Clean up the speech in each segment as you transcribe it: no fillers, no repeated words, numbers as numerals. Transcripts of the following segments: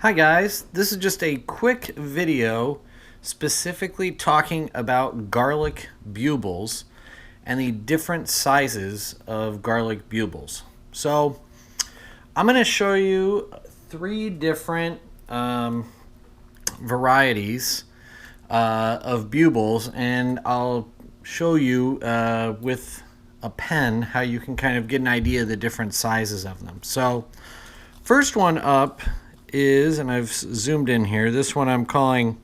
Hi guys, this is just a quick video specifically talking about garlic bulbils and the different sizes of garlic bulbils. So I'm going to show you three different varieties of bulbils, and I'll show you with a pen how you can kind of get an idea of the different sizes of them. So first one up is, and I've zoomed in here, this one I'm calling,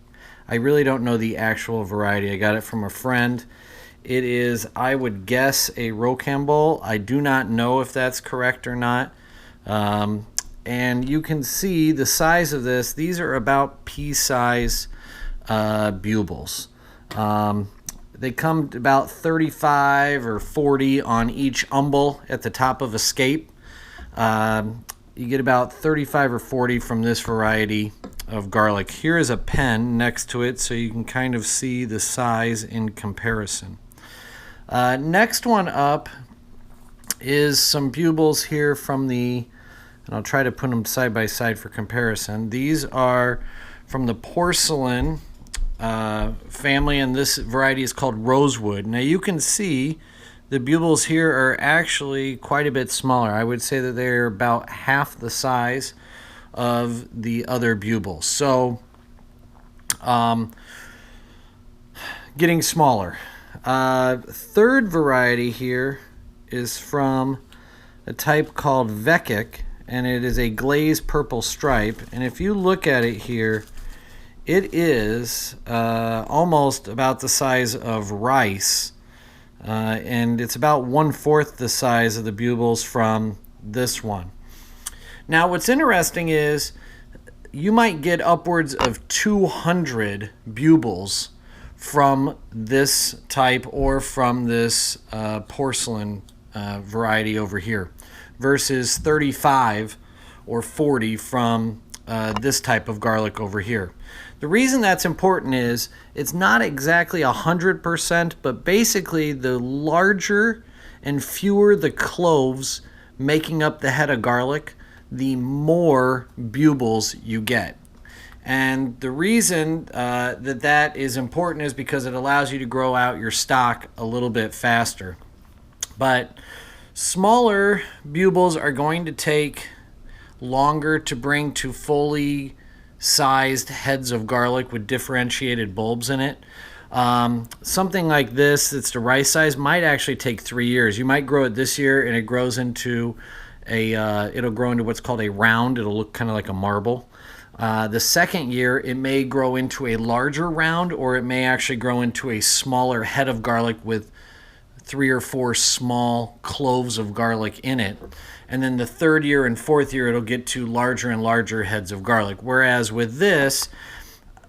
I really don't know the actual variety. I got it from a friend. It is, I would guess, a rocambole. I do not know if that's correct or not. And you can see the size of this. These are about pea-size bulbils. They come to about 35 or 40 on each umbel at the top of a scape. You get about 35 or 40 from this variety of garlic. Here is a pen next to it so you can kind of see the size in comparison. Next one up is some bulbils here from the, and I'll try to put them side by side for comparison. These are from the porcelain family, and this variety is called rosewood. Now you can see the bulbils here are actually quite a bit smaller. I would say that they're about half the size of the other bulbils. So, getting smaller. Third variety here is from a type called Vecchic, and it is a glazed purple stripe. And if you look at it here, it is almost about the size of rice. And it's about 1/4 the size of the bulbils from this one. Now what's interesting is you might get upwards of 200 bulbils from this type or from this porcelain variety over here versus 35 or 40 from this type of garlic over here. The reason that's important is it's not exactly 100%, but basically the larger and fewer the cloves making up the head of garlic, the more bulbils you get. And the reason that is important is because it allows you to grow out your stock a little bit faster. But smaller bulbils are going to take longer to bring to fully sized heads of garlic with differentiated bulbs in it. Something like this that's the rice size might actually take 3 years. You might grow it this year and it grows into it'll grow into what's called a round. It'll look kind of like a marble. The second year it may grow into a larger round, or it may actually grow into a smaller head of garlic with 3 or 4 small cloves of garlic in it. And then the third year and fourth year, it'll get to larger and larger heads of garlic. Whereas with this,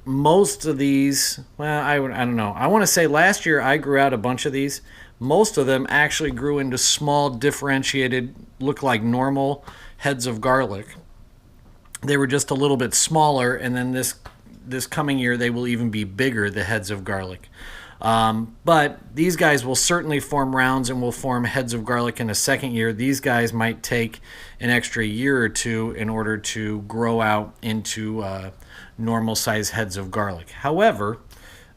most of these, well, I don't know. I want to say last year I grew out a bunch of these. Most of them actually grew into small, differentiated, look like normal heads of garlic. They were just a little bit smaller, and then this coming year, they will even be bigger, the heads of garlic. But these guys will certainly form rounds and will form heads of garlic in a second year. These guys might take an extra year or two in order to grow out into normal size heads of garlic. However,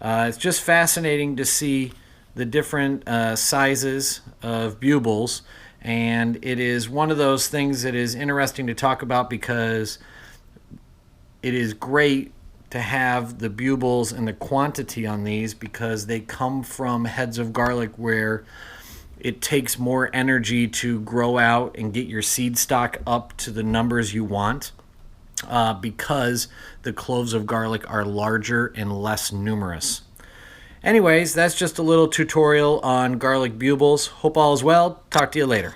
it's just fascinating to see the different sizes of bulbils, and it is one of those things that is interesting to talk about because it is great to have the bulbils and the quantity on these, because they come from heads of garlic where it takes more energy to grow out and get your seed stock up to the numbers you want, because the cloves of garlic are larger and less numerous. Anyways, that's just a little tutorial on garlic bulbils. Hope all is well. Talk to you later.